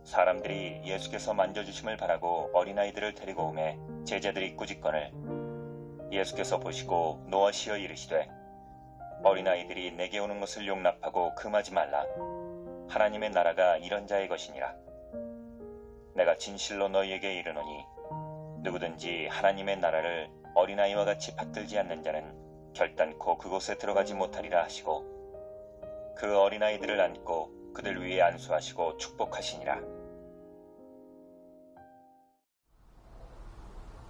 사람들이 예수께서 만져주심을 바라고 어린아이들을 데리고 오매 제자들이 꾸짖거늘 예수께서 보시고 노하시어 이르시되 어린아이들이 내게 오는 것을 용납하고 금하지 말라. 하나님의 나라가 이런 자의 것이니라. 내가 진실로 너희에게 이르노니 누구든지 하나님의 나라를 어린아이와 같이 받들지 않는 자는 결단코 그곳에 들어가지 못하리라 하시고 그 어린아이들을 안고 그들 위에 안수하시고 축복하시니라.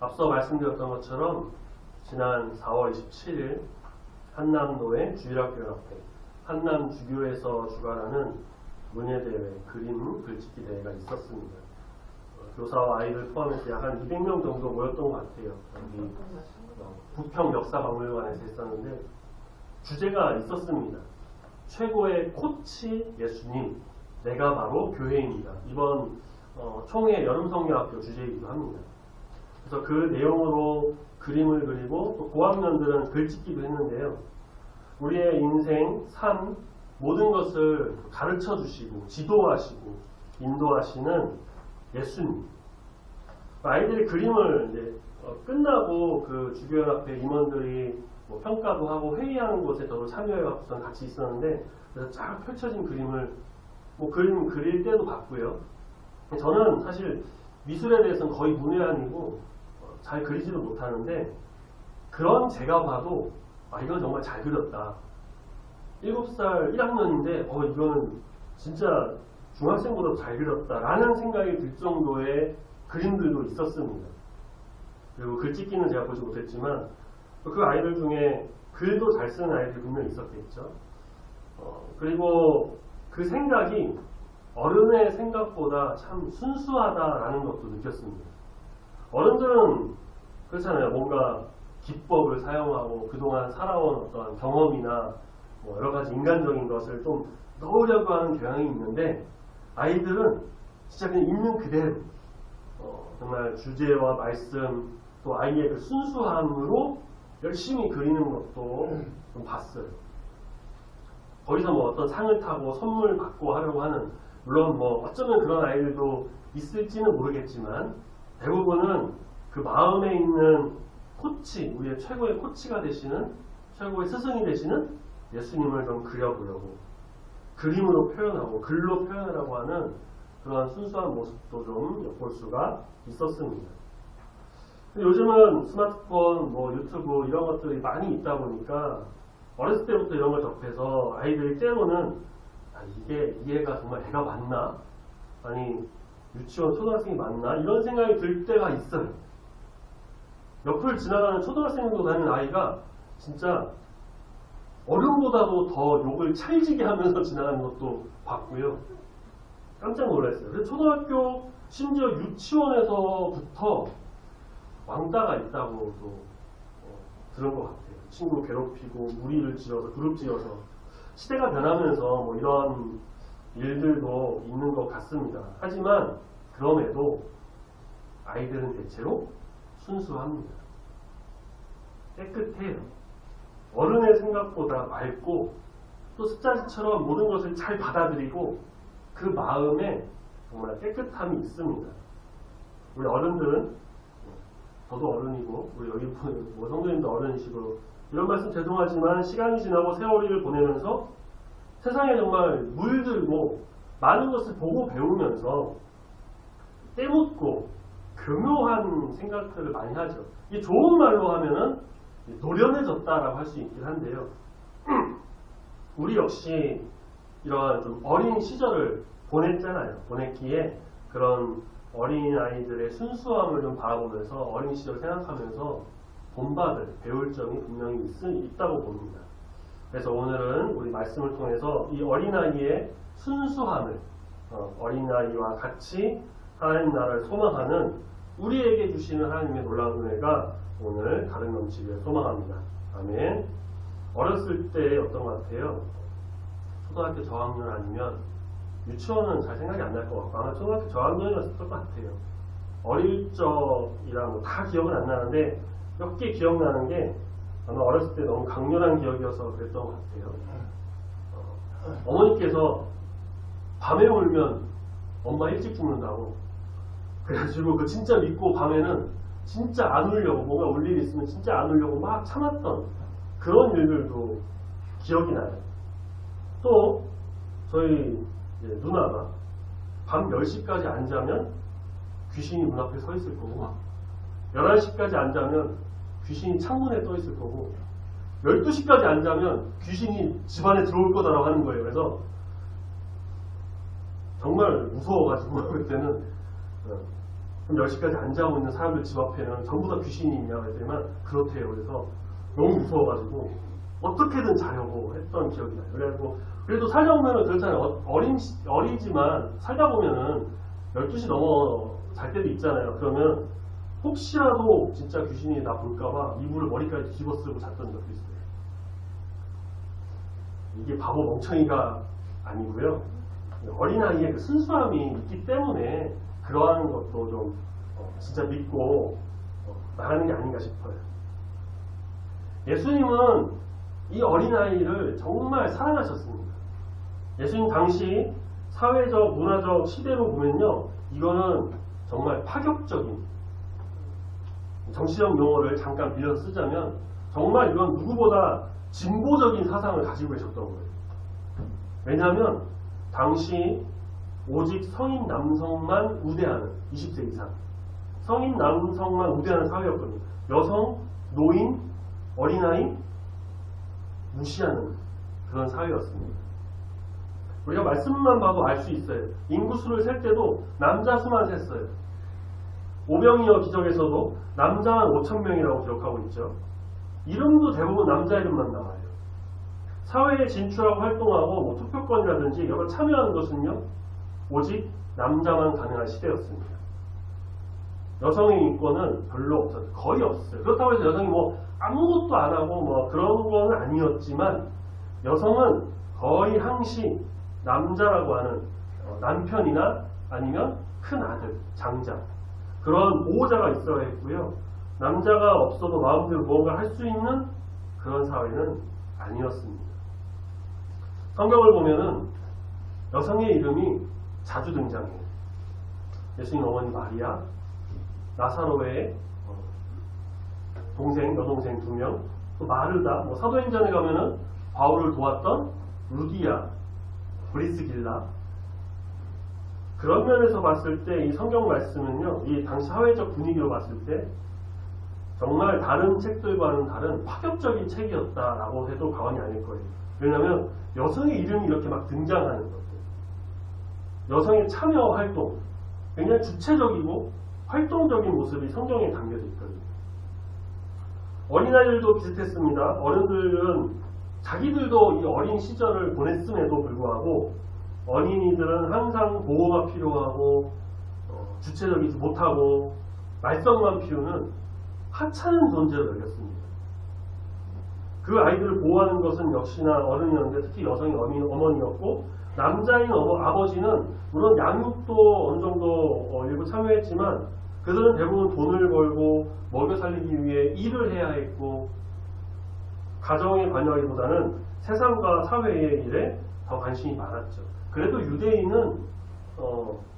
앞서 말씀드렸던 것처럼 지난 4월 27일 한남로의 주일학교연합회 한남주교에서 주관하는 문예대회 그림 글짓기 대회가 있었습니다. 교사와 아이들 포함해서 약 한 200명 정도 모였던 것 같아요. 여기 부평 역사박물관에서 했었는데 주제가 있었습니다. 최고의 코치 예수님, 내가 바로 교회입니다. 이번 총회 여름성경학교 주제이기도 합니다. 그래서 그 내용으로 그림을 그리고 또 고학년들은 글짓기도 했는데요. 우리의 인생, 삶, 모든 것을 가르쳐 주시고 지도하시고 인도하시는 예수님. 아이들이 그림을 이제 끝나고 그 주교연합회 임원들이 뭐 평가도 하고 회의하는 곳에 저도 참여해서 같이 있었는데 그래서 쫙 펼쳐진 그림을 뭐 그림 그릴 때도 봤고요. 저는 사실 미술에 대해서는 거의 문외한이고 잘 그리지도 못하는데 그런 제가 봐도 이건 정말 잘 그렸다. 7살 1학년인데 이거는 진짜 중학생보다 잘 그렸다 라는 생각이 들 정도의 그림들도 있었습니다. 그리고 글짓기는 제가 보지 못했지만 그 아이들 중에 글도 잘 쓰는 아이들이 분명히 있었겠죠. 그리고 그 생각이 어른의 생각보다 참 순수하다라는 것도 느꼈습니다. 어른들은 그렇잖아요. 뭔가 기법을 사용하고 그동안 살아온 어떤 경험이나 뭐 여러 가지 인간적인 것을 좀 넣으려고 하는 경향이 있는데 아이들은 진짜 그냥 있는 그대로 정말 주제와 말씀 또 아이의 그 순수함으로 열심히 그리는 것도 좀 봤어요. 거기서 뭐 어떤 상을 타고 선물 받고 하려고 하는 물론 뭐 어쩌면 그런 아이들도 있을지는 모르겠지만 대부분은 그 마음에 있는 코치, 우리의 최고의 코치가 되시는 최고의 스승이 되시는 예수님을 좀 그려보려고 그림으로 표현하고 글로 표현하라고 하는 그런 순수한 모습도 좀 엿볼 수가 있었습니다. 요즘은 스마트폰, 뭐 유튜브 이런 것들이 많이 있다 보니까 어렸을 때부터 이런 걸 접해서 아이들이 때로는 이게 이 애가 정말 애가 맞나? 아니 유치원 초등학생이 맞나? 이런 생각이 들 때가 있어요. 옆을 지나가는 초등학생도 다니는 아이가 진짜 어른보다도 더 욕을 찰지게 하면서 지나가는 것도 봤고요. 깜짝 놀랐어요. 그래서 초등학교 심지어 유치원에서부터 왕따가 있다고도 들은 것 같아요. 친구 괴롭히고 무리를 지어서 그룹 지어서 시대가 변하면서 뭐 이런 일들도 있는 것 같습니다. 하지만 그럼에도 아이들은 대체로 순수합니다. 깨끗해요. 어른의 생각보다 맑고 또 습자지처럼 모든 것을 잘 받아들이고 그 마음에 정말 깨끗함이 있습니다. 우리 어른들은 저도 어른이고 우리 여기 뭐 성도님도 어른이시고 이런 말씀 죄송하지만 시간이 지나고 세월을 보내면서 세상에 정말 물들고 많은 것을 보고 배우면서 때묻고 교묘한 생각들을 많이 하죠. 이 좋은 말로 하면은 노련해졌다라고 할 수 있긴 한데요. 우리 역시 이러한 좀 어린 시절을 보냈잖아요. 보냈기에 그런 어린아이들의 순수함을 좀 바라보면서 어린 시절 생각하면서 본받을 배울 점이 분명히 있다고 봅니다. 그래서 오늘은 우리 말씀을 통해서 이 어린아이의 순수함을 어린아이와 같이 하나님 나라를 소망하는 우리에게 주시는 하나님의 놀라운 은혜가 오늘 가득 넘치기를 소망합니다. 아멘. 어렸을 때 어떤 것 같아요? 초등학교 저학년 아니면 유치원은 잘 생각이 안 날 것 같고 아마 초등학교 저학년이었을 것 같아요. 어릴 적이라 뭐 다 기억은 안 나는데 몇 개 기억나는 게 아마 어렸을 때 너무 강렬한 기억이어서 그랬던 것 같아요. 어머니께서 밤에 울면 엄마 일찍 죽는다고. 그래가지고 그 진짜 믿고 밤에는 진짜 안 울려고, 뭔가 울 일이 있으면 진짜 안 울려고 막 참았던 그런 일들도 기억이 나요. 또 저희 누나가 밤 10시까지 안 자면 귀신이 문 앞에 서 있을 거고, 11시까지 안 자면 귀신이 창문에 떠 있을 거고, 12시까지 안 자면 귀신이 집안에 들어올 거다라고 하는 거예요. 그래서 정말 무서워가지고 그때는 그럼 10시까지 안 자고 있는 사람들 집 앞에는 전부 다 귀신이 있냐 그랬더니만 그렇대요. 그래서 너무 무서워가지고 어떻게든 자려고 했던 기억이 나요. 그래가지고 그래도 살다 보면은 그렇잖아요. 어리지만 살다 보면은 12시 넘어 잘 때도 있잖아요. 그러면 혹시라도 진짜 귀신이 나 볼까봐 이불을 머리까지 뒤집어 쓰고 잤던 적도 있어요. 이게 바보 멍청이가 아니고요. 어린아이의 그 순수함이 있기 때문에 그러한 것도 좀 진짜 믿고 말하는 게 아닌가 싶어요. 예수님은 이 어린아이를 정말 사랑하셨습니다. 예수님 당시 사회적, 문화적 시대로 보면요, 이거는 정말 파격적인, 정치적 용어를 잠깐 빌려서 쓰자면 정말 이건 누구보다 진보적인 사상을 가지고 계셨던 거예요. 왜냐하면 당시 오직 성인 남성만 우대하는, 20세 이상 성인 남성만 우대하는 사회였거든요. 여성, 노인, 어린아이 무시하는 그런 사회였습니다. 우리가 말씀만 봐도 알 수 있어요. 인구수를 셀 때도 남자 수만 셌어요. 오병이어 기적에서도 남자 한 5,000명이라고 기록하고 있죠. 이름도 대부분 남자 이름만 나와요. 사회에 진출하고 활동하고 뭐 투표권이라든지 여러 참여하는 것은요, 오직 남자만 가능한 시대였습니다. 여성의 인권은 별로 없었어요. 거의 없었어요. 그렇다고 해서 여성이 뭐 아무것도 안 하고 뭐 그런 건 아니었지만, 여성은 거의 항시 남자라고 하는 남편이나 아니면 큰 아들, 장자, 그런 보호자가 있어야 했고요. 남자가 없어도 마음대로 무언가 할 수 있는 그런 사회는 아니었습니다. 성경을 보면은 여성의 이름이 자주 등장해요. 예수님 어머니 마리아, 나사로의 동생, 여동생 2명, 또 마르다, 뭐 사도행전에 가면은 바울을 도왔던 루디아, 브리스길라. 그런 면에서 봤을 때 이 성경 말씀은요, 이 당시 사회적 분위기로 봤을 때 정말 다른 책들과는 다른 파격적인 책이었다라고 해도 과언이 아닐 거예요. 왜냐하면 여성의 이름이 이렇게 막 등장하는 것들, 여성의 참여 활동, 굉장히 주체적이고 활동적인 모습이 성경에 담겨져 있거든요. 어린아이들도 비슷했습니다. 어른들은 자기들도 이 어린 시절을 보냈음에도 불구하고 어린이들은 항상 보호가 필요하고 주체적이지 못하고 말썽만 피우는 하찮은 존재로 여겼습니다. 그 아이들을 보호하는 것은 역시나 어른이었는데, 특히 여성의 어머니였고, 남자인 아버지는 물론 양육도 어느 정도 일부 참여했지만 그들은 대부분 돈을 벌고 먹여 살리기 위해 일을 해야 했고, 가정에 관여하기보다는 세상과 사회의 일에 더 관심이 많았죠. 그래도 유대인은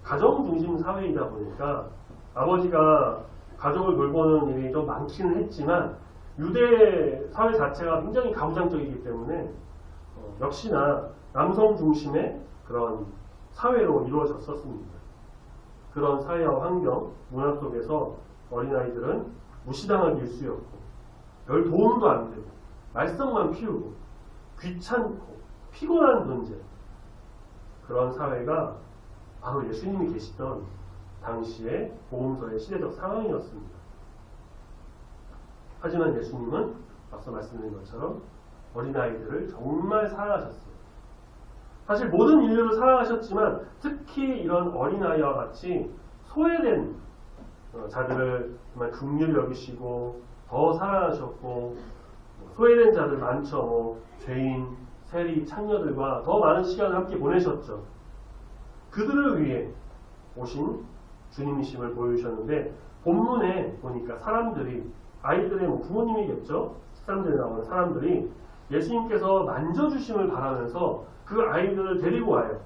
가정 중심 사회이다 보니까 아버지가 가족을 돌보는 일이 좀 많기는 했지만, 유대 사회 자체가 굉장히 가부장적이기 때문에 역시나 남성 중심의 그런 사회로 이루어졌었습니다. 그런 사회와 환경, 문화 속에서 어린아이들은 무시당하기 일쑤였고, 별 도움도 안 되고 말썽만 피우고 귀찮고 피곤한 존재, 그런 사회가 바로 예수님이 계시던 당시의 복음서의 시대적 상황이었습니다. 하지만 예수님은 앞서 말씀드린 것처럼 어린아이들을 정말 사랑하셨어요. 사실 모든 인류를 사랑하셨지만 특히 이런 어린아이와 같이 소외된 자들을 정말 긍휼히 여기시고 더 사랑하셨고, 소외된 자들 많죠. 뭐 죄인, 세리, 창녀들과 더 많은 시간을 함께 보내셨죠. 그들을 위해 오신 주님이심을 보여주셨는데, 본문에 보니까 사람들이, 아이들의 뭐 부모님이겠죠. 사람들이 나오는 사람들이 예수님께서 만져주심을 바라면서 그 아이들을 데리고 와요.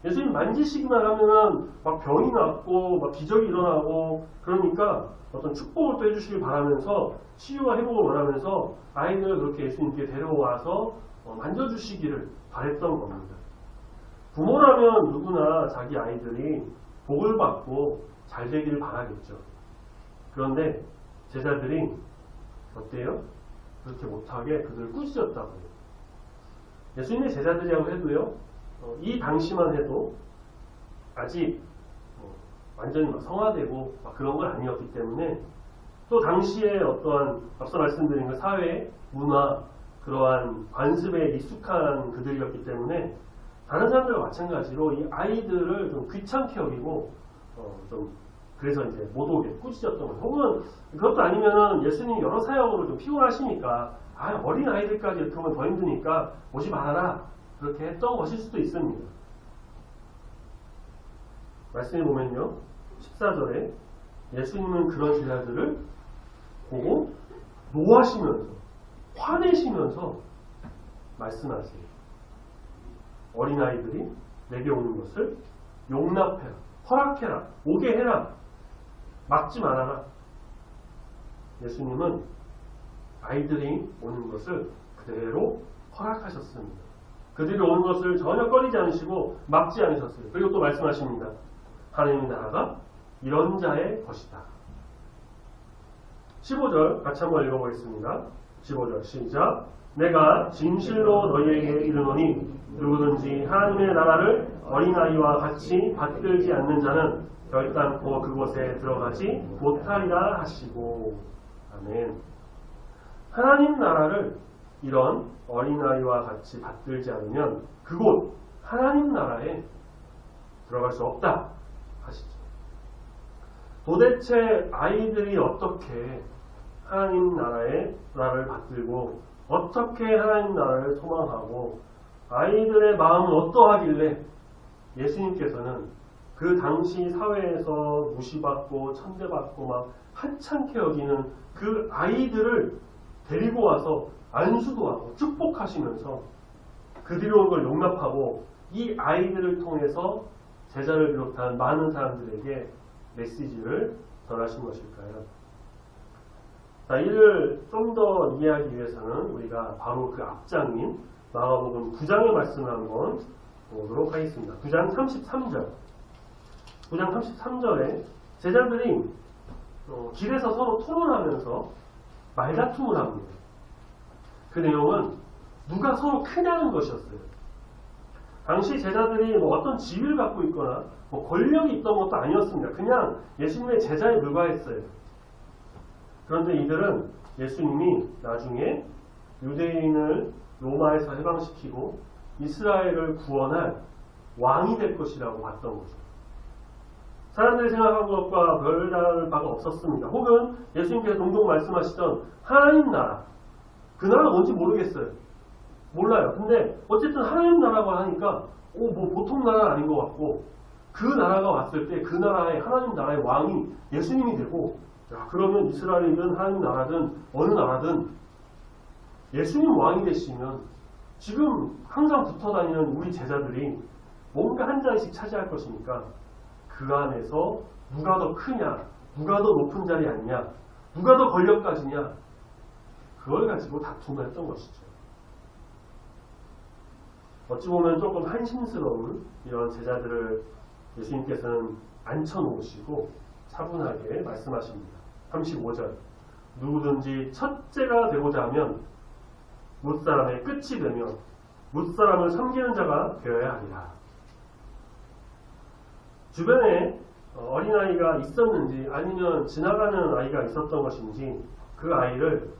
예수님 만지시기만 하면은 막 병이 낫고 막 기적이 일어나고 그러니까 어떤 축복을 또 해주시길 바라면서 치유와 회복을 원하면서 아이들을 그렇게 예수님께 데려와서 만져주시기를 바랬던 겁니다. 부모라면 누구나 자기 아이들이 복을 받고 잘 되기를 바라겠죠. 그런데 제자들이 어때요? 그렇게 못하게 그들을 꾸짖었다고 해요. 예수님의 제자들이라고 해도요, 이 당시만 해도 아직 완전히 막 성화되고 막 그런 건 아니었기 때문에 또 당시에 어떠한 앞서 말씀드린 그 사회, 문화, 그러한 관습에 익숙한 그들이었기 때문에 다른 사람들과 마찬가지로 이 아이들을 좀 귀찮게 여기고 좀 그래서 이제 못 오게 꾸짖었던 거예요. 혹은 그것도 아니면은 예수님이 여러 사역으로 좀 피곤하시니까 어린 아이들까지 이렇게 하면 더 힘드니까 오지 말아라 그렇게 했던 것일 수도 있습니다. 말씀해 보면요 14절에 예수님은 그런 제자들을 보고 노하시면서 화내시면서 말씀하세요. 어린아이들이 내게 오는 것을 용납해라, 허락해라, 오게 해라, 막지 말아라. 예수님은 아이들이 오는 것을 그대로 허락하셨습니다. 그들이 오는 것을 전혀 꺼리지 않으시고 막지 않으셨어요. 그리고 또 말씀하십니다. 하나님의 나라가 이런 자의 것이다. 15절 같이 한번 읽어보겠습니다. 15절 시작. 내가 진실로 너희에게 이르노니 누구든지 하나님의 나라를 어린아이와 같이 받들지 않는 자는 결단코 그곳에 들어가지 못하리라 하시고. 아멘. 하나님 나라를 이런 어린아이와 같이 받들지 않으면 그곳 하나님 나라에 들어갈 수 없다 하시죠. 도대체 아이들이 어떻게 하나님 나라를 받들고 어떻게 하나님 나라를 소망하고 아이들의 마음은 어떠하길래 예수님께서는 그 당시 사회에서 무시받고 천대받고 막 하찮게 여기는 그 아이들을 데리고 와서 안수도 하고 축복하시면서 그들이 온 걸 용납하고 이 아이들을 통해서 제자를 비롯한 많은 사람들에게 메시지를 전하신 것일까요? 자, 이를 좀 더 이해하기 위해서는 우리가 바로 그 앞장인 마가복음 9장의 말씀을 한번 보도록 하겠습니다. 9장 33절. 9장 33절에 제자들이 길에서 서로 토론하면서 말다툼을 합니다. 그 내용은 누가 서로 크냐는 것이었어요. 당시 제자들이 어떤 지위를 갖고 있거나 권력이 있던 것도 아니었습니다. 그냥 예수님의 제자에 불과했어요. 그런데 이들은 예수님이 나중에 유대인을 로마에서 해방시키고 이스라엘을 구원할 왕이 될 것이라고 봤던 거죠. 사람들이 생각한 것과 별다를 바가 없었습니다. 혹은 예수님께서 종종 말씀하시던 하나님 나라, 그 나라가 뭔지 모르겠어요. 몰라요. 근데 어쨌든 하나님 나라고 하니까 뭐 보통 나라는 아닌 것 같고 그 나라가 왔을 때 그 나라의 하나님 나라의 왕이 예수님이 되고 그러면 이스라엘이든 하나님 나라든 어느 나라든 예수님 왕이 되시면 지금 항상 붙어 다니는 우리 제자들이 뭔가 한 자리씩 차지할 것이니까 그 안에서 누가 더 크냐, 누가 더 높은 자리 앉냐, 누가 더 권력 가지냐 그걸 가지고 다툼을 했던 것이죠. 어찌 보면 조금 한심스러운 이런 제자들을 예수님께서는 앉혀놓으시고 차분하게 말씀하십니다. 35절 누구든지 첫째가 되고자 하면 못사람의 끝이 되며 못사람을 섬기는 자가 되어야 하리라. 주변에 어린아이가 있었는지 아니면 지나가는 아이가 있었던 것인지 그 아이를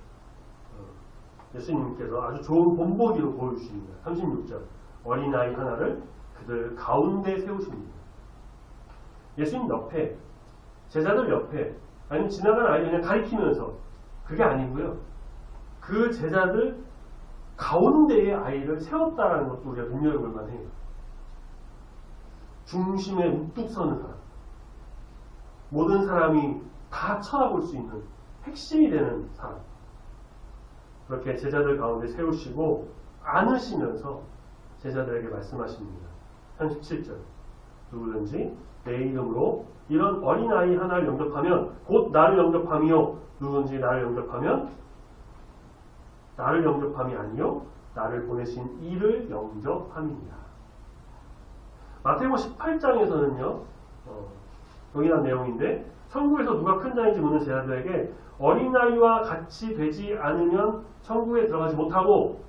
예수님께서 아주 좋은 본보기로 보여주십니다. 36절 어린아이 하나를 그들 가운데 세우십니다. 예수님 옆에 제자들 옆에 아니면 지나가는 아이를 그냥 가리키면서 그게 아니고요. 그 제자들 가운데에 아이를 세웠다는 것도 우리가 눈여겨볼 만해요. 중심에 우뚝 서는 사람. 모든 사람이 다 쳐다볼 수 있는 핵심이 되는 사람. 그렇게 제자들 가운데 세우시고 안으시면서 제자들에게 말씀하십니다. 37절. 누구든지 내 이름으로 이런 어린아이 하나를 영접하면 곧 나를 영접함이요. 누구든지 나를 영접하면 나를 영접함이 아니요 나를 보내신 이를 영접함이니라. 마태복음 18장에서는요. 동일한 내용인데 천국에서 누가 큰 자인지 묻는 제자들에게 어린아이와 같이 되지 않으면 천국에 들어가지 못하고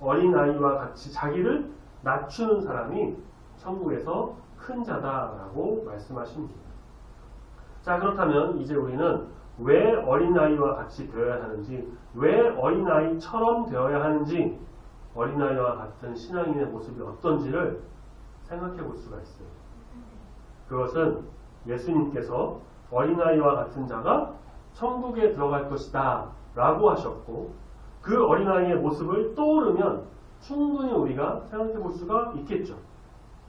어린아이와 같이 자기를 낮추는 사람이 천국에서 큰 자다라고 말씀하십니다. 자, 그렇다면 이제 우리는 왜 어린아이와 같이 되어야 하는지, 왜 어린아이처럼 되어야 하는지, 어린아이와 같은 신앙인의 모습이 어떤지를 생각해 볼 수가 있어요. 그것은 예수님께서 어린아이와 같은 자가 천국에 들어갈 것이다 라고 하셨고, 그 어린아이의 모습을 떠오르면 충분히 우리가 생각해 볼 수가 있겠죠.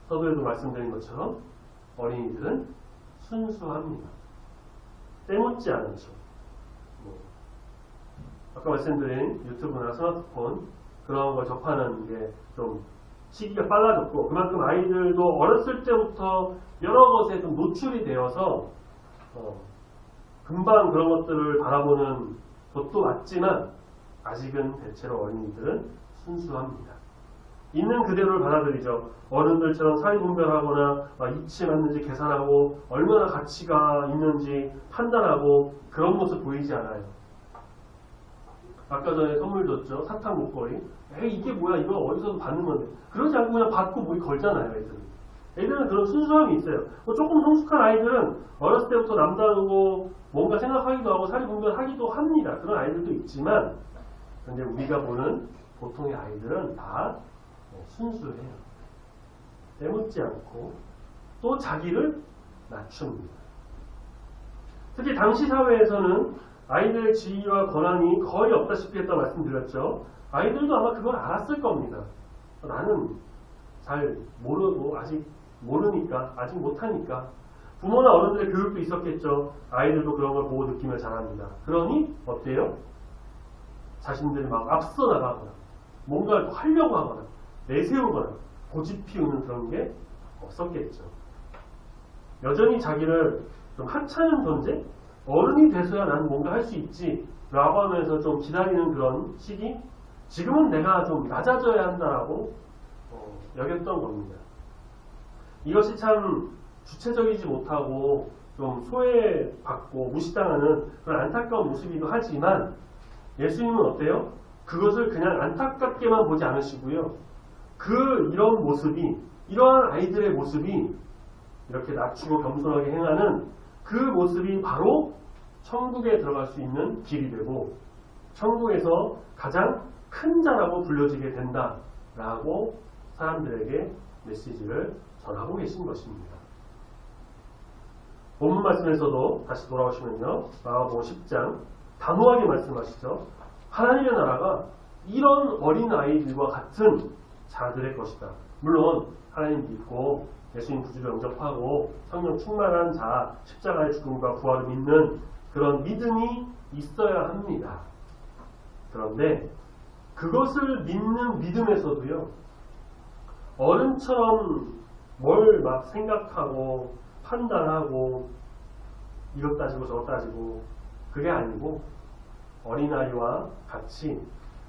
서두에도 말씀드린 것처럼 어린이들은 순수합니다. 때묻지 않죠. 아까 말씀드린 유튜브나 스마트폰 그런 걸 접하는 게 좀 시기가 빨라졌고, 그만큼 아이들도 어렸을 때부터 여러 것에 좀 노출이 되어서 금방 그런 것들을 바라보는 것도 맞지만 아직은 대체로 어린이들은 순수합니다. 있는 그대로를 받아들이죠. 어른들처럼 사회분별하거나 이치 맞는지 계산하고 얼마나 가치가 있는지 판단하고 그런 모습 보이지 않아요. 아까 전에 선물 줬죠. 사탕 목걸이. 에이 이게 뭐야, 이거 어디서도 받는 건데. 그러지 않고 그냥 받고 목이 걸잖아요. 애들은 그런 순수함이 있어요. 조금 성숙한 아이들은 어렸을 때부터 남다르고 뭔가 생각하기도 하고 사회분별하기도 합니다. 그런 아이들도 있지만 근데 우리가 보는 보통의 아이들은 다 순수해요. 때묻지 않고 또 자기를 낮춥니다. 특히 당시 사회에서는 아이들의 지위와 권한이 거의 없다시피 했다고 말씀드렸죠. 아이들도 아마 그걸 알았을 겁니다. 나는 잘 모르고 아직 모르니까, 아직 못하니까. 부모나 어른들의 교육도 있었겠죠. 아이들도 그런 걸 보고 느끼며 자랍니다. 그러니 어때요? 자신들이 막 앞서 나가거나 뭔가를 하려고 하거나 내세우거나 고집 피우는 그런 게 없었겠죠. 여전히 자기를 좀 하찮은 존재? 어른이 돼서야 나는 뭔가 할 수 있지 라고 하면서 좀 기다리는 그런 시기? 지금은 내가 좀 낮아져야 한다라고 여겼던 겁니다. 이것이 참 주체적이지 못하고 좀 소외받고 무시당하는 그런 안타까운 모습이기도 하지만 예수님은 어때요? 그것을 그냥 안타깝게만 보지 않으시고요. 이런 모습이, 이러한 아이들의 모습이 이렇게 낮추고 겸손하게 행하는 그 모습이 바로 천국에 들어갈 수 있는 길이 되고 천국에서 가장 큰 자라고 불려지게 된다라고 사람들에게 메시지를 전하고 계신 것입니다. 본문 말씀에서도 다시 돌아오시면요. 마가복음 10장 단호하게 말씀하시죠. 하나님의 나라가 이런 어린아이들과 같은 자들의 것이다. 물론 하나님 믿고 예수님 구주를 영접하고 성령 충만한 자, 십자가의 죽음과 부활을 믿는 그런 믿음이 있어야 합니다. 그런데 그것을 믿는 믿음에서도요. 어른처럼 뭘 막 생각하고 판단하고 이것 따지고 저것 따지고 그게 아니고 어린아이와 같이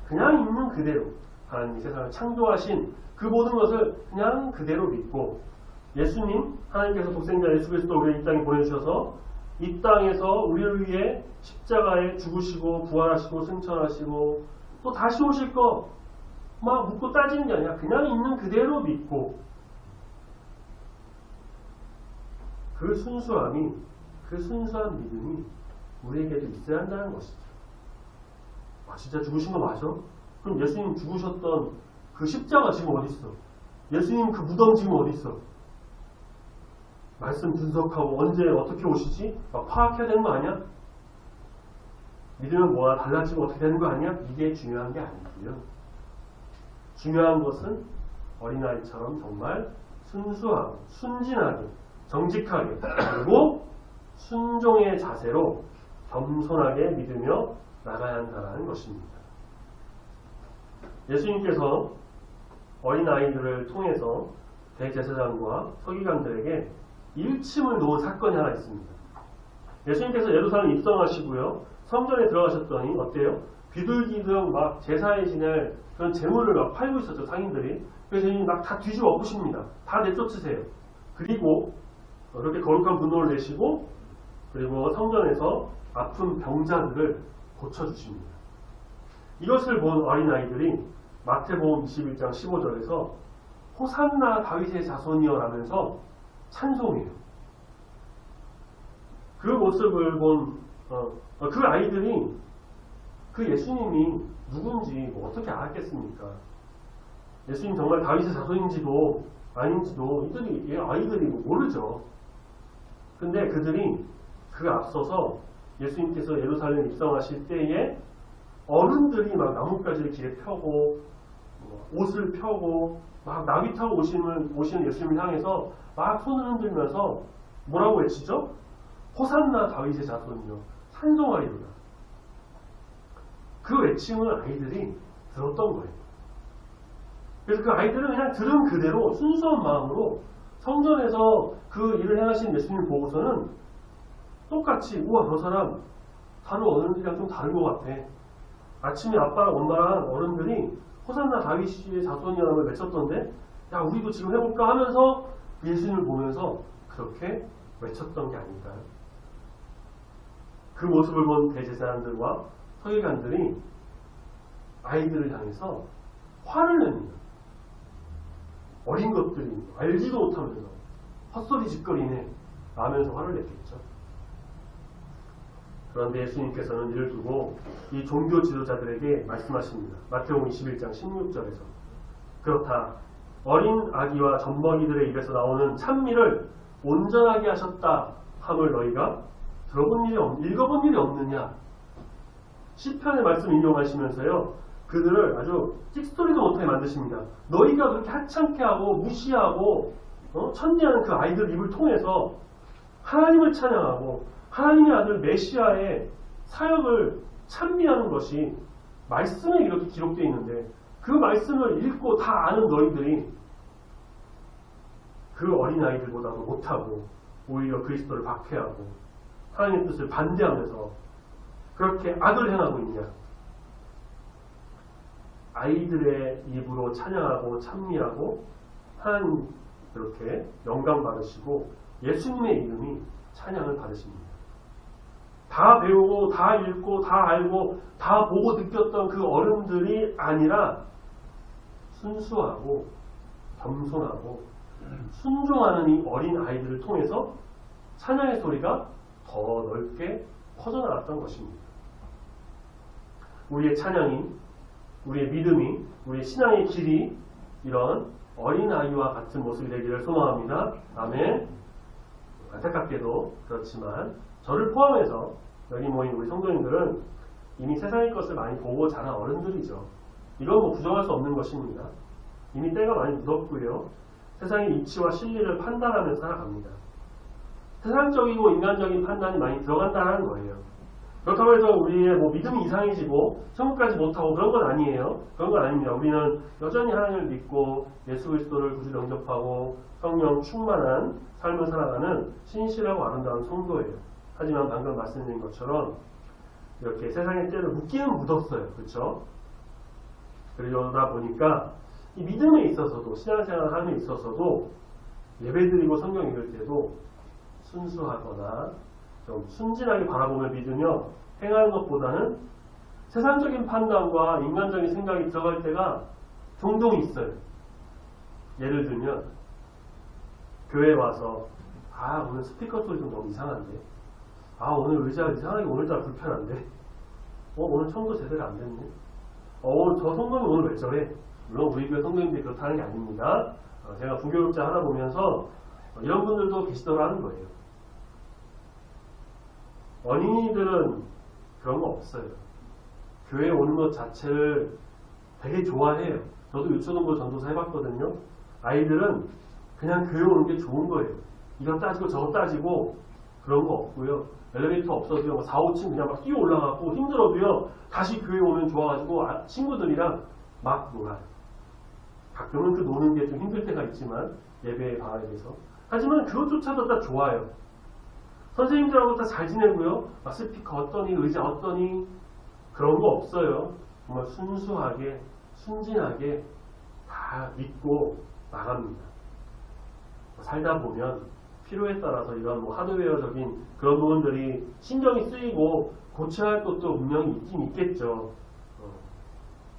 그냥 있는 그대로 하나님이 세상을 창조하신 그 모든 것을 그냥 그대로 믿고 예수님, 하나님께서 독생자 예수 그리스도를 우리 이 땅에 보내주셔서 이 땅에서 우리를 위해 십자가에 죽으시고 부활하시고 승천하시고 또 다시 오실 거 막 묻고 따지는 게 아니라 그냥 있는 그대로 믿고 그 순수함이, 그 순수한 믿음이 우리에게도 있어야 한다는 것이죠. 아, 진짜 죽으신 거 맞아? 그럼 예수님 죽으셨던 그 십자가 지금 어디 있어? 예수님 그 무덤 지금 어디 있어? 말씀 분석하고 언제 어떻게 오시지? 막 파악해야 되는 거 아니야? 믿으면 뭐가 달라지고 어떻게 되는 거 아니야? 이게 중요한 게 아니고요. 중요한 것은 어린아이처럼 정말 순수하고 순진하게 정직하게 그리고 순종의 자세로 겸손하게 믿으며 나가야 한다는 것입니다. 예수님께서 어린아이들을 통해서 대제사장과 서기관들에게 일침을 놓은 사건이 하나 있습니다. 예수님께서 예루살렘 입성하시고요. 성전에 들어가셨더니 어때요? 비둘기등 막 제사에 지낼 그런 재물을 막 팔고 있었죠, 상인들이. 그래서 이 막 다 뒤집어 엎으십니다. 다 내쫓으세요. 그리고 그렇게 거룩한 분노를 내시고 그리고 성전에서 아픈 병자들을 고쳐주십니다. 이것을 본 어린아이들이 마태복음 21장 15절에서 호산나 다윗의 자손이여 라면서 찬송해요. 그 모습을 본 그 아이들이 그 예수님이 누군지 뭐 어떻게 알았겠습니까? 예수님 정말 다윗의 자손인지도 아닌지도 아이들이 모르죠. 근데 그들이 그 앞서서 예수님께서 예루살렘 입성하실 때에 어른들이 막 나뭇가지를 길에 펴고 옷을 펴고 막 나귀 타고 오시는 예수님을 향해서 막 손을 흔들면서 뭐라고 외치죠? 호산나 다윗의 자손이요 찬송하리로다. 그 외침을 아이들이 들었던 거예요. 그래서 그 아이들은 그냥 들은 그대로 순수한 마음으로 성전에서 그 일을 행하신 예수님을 보고서는 똑같이 우와 저 사람 다른 어른들이랑 좀 다른 것 같아. 아침에 아빠랑 엄마랑 어른들이 호산나 다윗의 자손이라고 외쳤던데 야 우리도 지금 해볼까 하면서 예수님을 보면서 그렇게 외쳤던 게 아닐까요? 그 모습을 본 대제사장들과 서기관들이 아이들을 향해서 화를 냅니다. 어린 것들이 알지도 못하면서 헛소리 짓거리네 라면서 화를 냈겠죠. 그런데 예수님께서는 이를 두고 이 종교 지도자들에게 말씀하십니다. 마태복음 21장 16절에서 그렇다. 어린 아기와 젖먹이들의 입에서 나오는 찬미를 온전하게 하셨다 함을 너희가 읽어본 일이 없느냐. 시편의 말씀 인용하시면서요. 그들을 아주 찍소리도 못하게 만드십니다. 너희가 그렇게 하찮게 하고 무시하고 천대하는 그 아이들 입을 통해서 하나님을 찬양하고 하나님의 아들 메시아의 사역을 찬미하는 것이 말씀에 이렇게 기록되어 있는데 그 말씀을 읽고 다 아는 너희들이 그 어린아이들보다도 못하고 오히려 그리스도를 박해하고 하나님의 뜻을 반대하면서 그렇게 악을 행하고 있냐. 아이들의 입으로 찬양하고 찬미하고 하나님 이렇게 영광 받으시고 예수님의 이름이 찬양을 받으십니다. 다 배우고 다 읽고 다 알고 다 보고 느꼈던 그 어른들이 아니라 순수하고 겸손하고 순종하는 이 어린 아이들을 통해서 찬양의 소리가 더 넓게 퍼져나갔던 것입니다. 우리의 찬양이, 우리의 믿음이, 우리의 신앙의 길이 이런 어린아이와 같은 모습이 되기를 소망합니다. 아멘. 안타깝게도 그렇지만 저를 포함해서 여기 모인 우리 성도님들은 이미 세상의 것을 많이 보고 자란 어른들이죠. 이건 뭐 부정할 수 없는 것입니다. 이미 때가 많이 묻었고요. 세상의 이치와 진리를 판단하면서 살아갑니다. 세상적이고 인간적인 판단이 많이 들어간다는 거예요. 그렇다고 해서 우리의 믿음이 이상해지고 천국까지 못하고 그런 건 아니에요. 그런 건 아닙니다. 우리는 여전히 하나님을 믿고 예수 그리스도를 구주 영접하고 성령 충만한 삶을 살아가는 신실하고 아름다운 성도예요. 하지만 방금 말씀드린 것처럼 이렇게 세상의 때를 묻기는 묻었어요. 그렇죠? 그러다 보니까 이 믿음에 있어서도 신앙생활 하는 데 있어서도 예배드리고 성경 읽을 때도 순수하거나 좀 순진하게 바라보며 믿으며 행하는 것보다는 세상적인 판단과 인간적인 생각이 들어갈 때가 종종 있어요. 예를 들면 교회에 와서 오늘 스피커 소리 좀 너무 이상한데 오늘 의자가 이상하게 오늘따라 불편한데 오늘 청소 제대로 안 됐네 오늘 저 성도님 오늘 왜 저래? 물론 우리 교회 성도님들이 그렇다는 게 아닙니다. 제가 부교육자 하다 보면서 이런 분들도 계시더라는 거예요. 어린이들은 그런 거 없어요. 교회에 오는 것 자체를 되게 좋아해요. 저도 유초등부 전도사 해봤거든요. 아이들은 그냥 교회 오는 게 좋은 거예요. 이거 따지고 저거 따지고 그런 거 없고요. 엘리베이터 없어도요. 4, 5층 그냥 막 뛰어 올라가고 힘들어도요. 다시 교회 오면 좋아가지고 친구들이랑 막 놀아요. 가끔은 그 노는 게 좀 힘들 때가 있지만 예배에 방학에서. 하지만 그것조차도 다 좋아요. 선생님들하고 다 잘 지내고요. 스피커 어떠니, 의자 어떠니, 그런 거 없어요. 정말 순수하게, 순진하게 다 믿고 나갑니다. 살다 보면 필요에 따라서 이런 하드웨어적인 그런 부분들이 신경이 쓰이고 고쳐야 할 것도 분명히 있긴 있겠죠.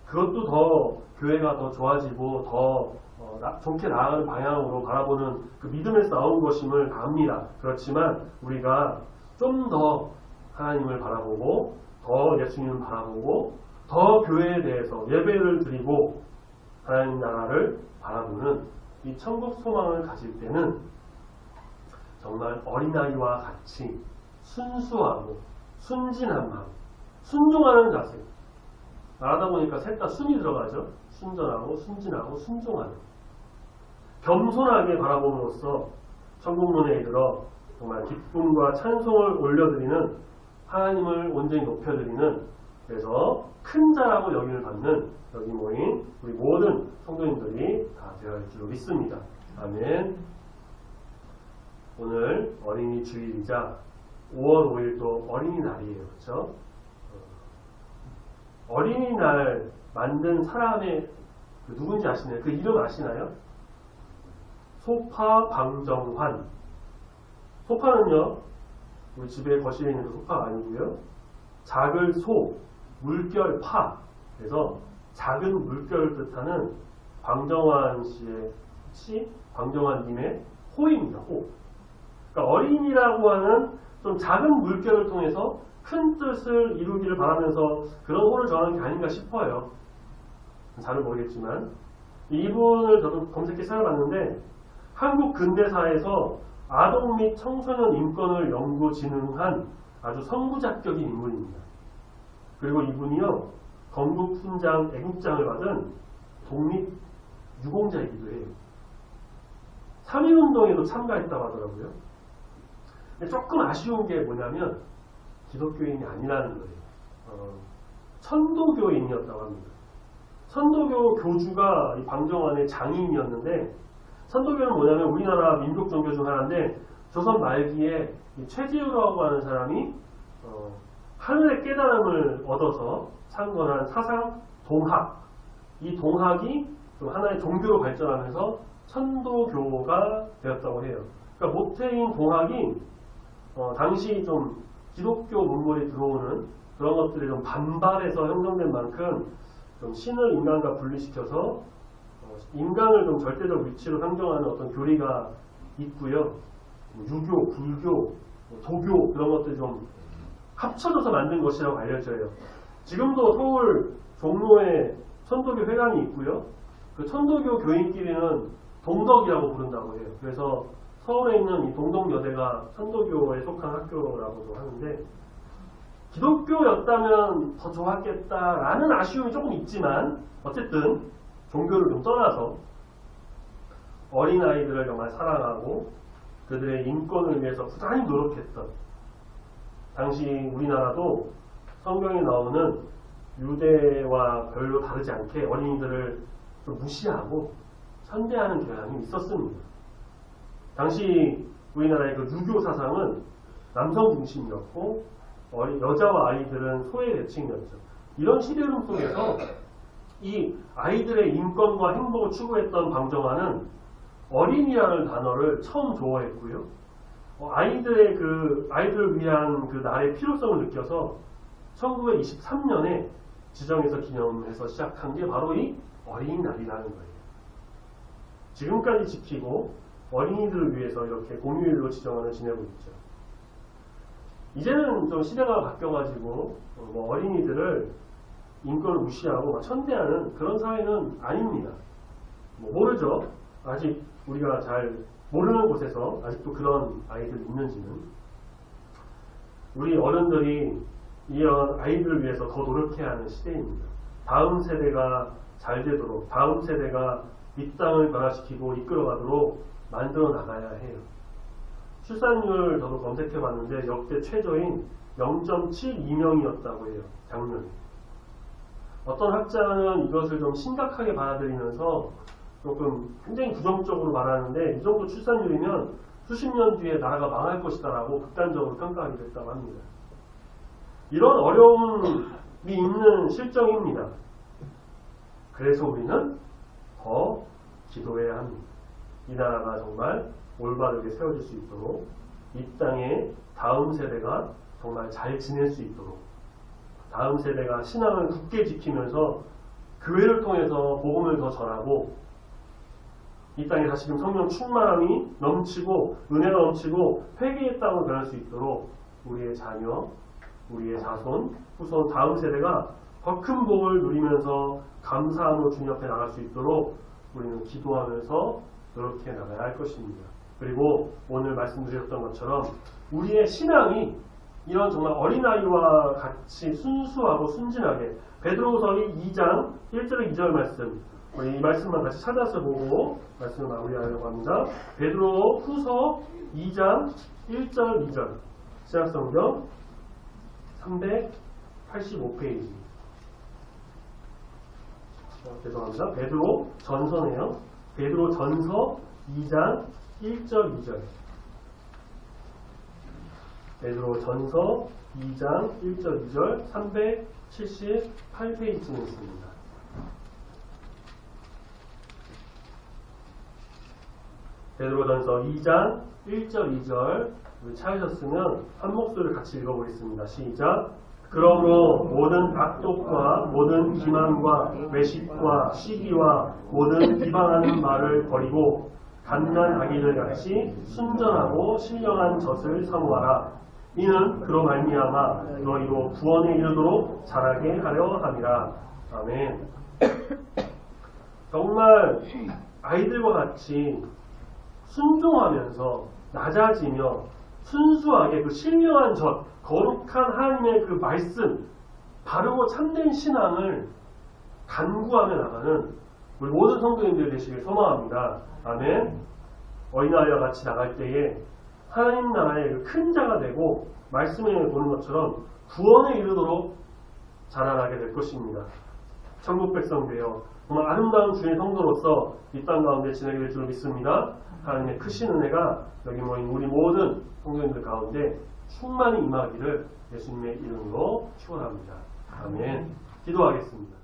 그것도 더 교회가 더 좋아지고 더 좋게 나아가는 방향으로 바라보는 그 믿음에서 나온 것임을 압니다. 그렇지만 우리가 좀 더 하나님을 바라보고 더 예수님을 바라보고 더 교회에 대해서 예배를 드리고 하나님 나라를 바라보는 이 천국 소망을 가질 때는 정말 어린아이와 같이 순수하고 순진한 마음, 순종하는 자세. 말하다 보니까 셋 다 순이 들어가죠. 순전하고 순진하고 순종하는. 겸손하게 바라봄으로써 천국문에 이르러 정말 기쁨과 찬송을 올려드리는, 하나님을 온전히 높여드리는, 그래서 큰 자라고 여김을 받는 여기 모인 우리 모든 성도님들이 다 되어야 할 줄로 믿습니다. 아멘. 오늘 어린이 주일이자 5월 5일도 어린이날이에요. 그렇죠? 어린이날 만든 사람의 누군지 아시나요? 그 이름 아시나요? 소파방정환. 소파는요, 우리 집에 거실에 있는 그 소파가 아니고요. 작을 소, 물결 파. 그래서 작은 물결을 뜻하는 방정환 씨의 시, 방정환님의 호입니다. 호. 그러니까 어린이라고 하는 좀 작은 물결을 통해서 큰 뜻을 이루기를 바라면서 그런 호를 정하는 게 아닌가 싶어요. 잘은 모르겠지만 이분을 저도 검색해 찾아봤는데 한국 근대사에서 아동 및 청소년 인권을 연구 진흥한 아주 선구자격인 인물입니다. 그리고 이분이요 건국 훈장 애국장을 받은 독립 유공자이기도 해요. 3.1운동에도 참가했다고 하더라고요. 근데 조금 아쉬운 게 뭐냐면 기독교인이 아니라는 거예요. 천도교인이었다고 합니다. 천도교 교주가 이 방정환의 장인이었는데, 천도교는 뭐냐면 우리나라 민족 종교 중 하나인데 조선 말기에 이 최지우라고 하는 사람이 하늘의 깨달음을 얻어서 창건한 사상 동학, 이 동학이 좀 하나의 종교로 발전하면서 천도교가 되었다고 해요. 그러니까 모태인 동학이 당시 좀 기독교 문물이 들어오는 그런 것들이 좀 반발해서 형성된 만큼 좀 신을 인간과 분리시켜서 인간을 좀 절대적 위치로 상정하는 어떤 교리가 있고요. 유교, 불교, 도교 그런 것들이 좀 합쳐져서 만든 것이라고 알려져요. 지금도 서울 종로에 천도교 회관이 있고요. 그 천도교 교인끼리는 동덕이라고 부른다고 해요. 그래서 서울에 있는 이 동덕여대가 천도교에 속한 학교라고도 하는데, 기독교였다면 더 좋았겠다라는 아쉬움이 조금 있지만 어쨌든 종교를 좀 떠나서 어린아이들을 정말 사랑하고 그들의 인권을 위해서 부단히 노력했던, 당시 우리나라도 성경에 나오는 유대와 별로 다르지 않게 어린이들을 좀 무시하고 선대하는 경향이 있었습니다. 당시 우리나라의 그 유교 사상은 남성 중심이었고 여자와 아이들은 소외 계층이었죠. 이런 시대 흐름 속에서 이 아이들의 인권과 행복을 추구했던 방정환은 어린이라는 단어를 처음 조어했고요. 아이들을 위한 그 날의 필요성을 느껴서 1923년에 지정해서 기념해서 시작한 게 바로 이 어린이날이라는 거예요. 지금까지 지키고 어린이들을 위해서 이렇게 공휴일로 지정하는 지내고 있죠. 이제는 좀 시대가 바뀌어가지고 어린이들을 인권을 무시하고 천대하는 그런 사회는 아닙니다. 모르죠. 아직 우리가 잘 모르는 곳에서 아직도 그런 아이들이 있는지는. 우리 어른들이 이런 아이들을 위해서 더 노력해야 하는 시대입니다. 다음 세대가 잘 되도록, 다음 세대가 이 땅을 변화시키고 이끌어가도록 만들어 나가야 해요. 출산율 저도 검색해봤는데 역대 최저인 0.72명이었다고 해요. 작년에. 어떤 학자는 이것을 좀 심각하게 받아들이면서 조금 굉장히 부정적으로 말하는데 이 정도 출산율이면 수십 년 뒤에 나라가 망할 것이다라고 극단적으로 평가하게 됐다고 합니다. 이런 어려움이 있는 실정입니다. 그래서 우리는 더 기도해야 합니다. 이 나라가 정말 올바르게 세워질 수 있도록 이 땅에 다음 세대가 정말 잘 지낼 수 있도록 다음 세대가 신앙을 굳게 지키면서 교회를 통해서 복음을 더 전하고 이 땅에 다시금 성령 충만함이 넘치고 은혜가 넘치고 회개의 땅으로 변할 수 있도록 우리의 자녀, 우리의 자손, 후손, 다음 세대가 더 큰 복을 누리면서 감사함으로 주님 앞에 나갈 수 있도록 우리는 기도하면서 노력해 나가야 할 것입니다. 그리고 오늘 말씀드렸던 것처럼 우리의 신앙이 이런 정말 어린아이와 같이 순수하고 순진하게 베드로후서 2장 1절 2절 말씀 우리 이 말씀만 같이 찾아서 보고 말씀을 마무리하려고 합니다. 베드로후서 2장 1절 2절 신약성경 385페이지 죄송합니다. 베드로 전서네요. 베드로 전서 2장 1절 2절 베드로 전서 2장 1절 2절 378페이지에 있습니다. 베드로 전서 2장 1절 2절 찾으셨으면 한 목소리를 같이 읽어보겠습니다. 시작. 그러므로 모든 악독과 모든 기만과 외식과 시기와 모든 비방하는 말을 버리고 갓난 아기들 같이 순전하고 신령한 젖을 사모하라. 이는 그로 말미암아 너희로 구원에 이르도록 자라게 하려 함이라. 아멘. 정말 아이들과 같이 순종하면서 낮아지며 순수하게 그 신령한 젖, 거룩한 하나님의 그 말씀, 바르고 참된 신앙을 간구하며 나가는 우리 모든 성도님들 되시길 소망합니다. 아멘. 어린아이와 같이 나갈 때에 하나님 나라의 그 큰 자가 되고 말씀에 보는 것처럼 구원에 이르도록 자라나게 될 것입니다. 천국 백성 되어 정말 아름다운 주의 성도로서 이 땅 가운데 지내게 될 줄 믿습니다. 하나님의 크신 은혜가 여기 모인 우리 모든 성도님들 가운데 충만히 임하기를 예수님의 이름으로 축원합니다. 아멘. 기도하겠습니다.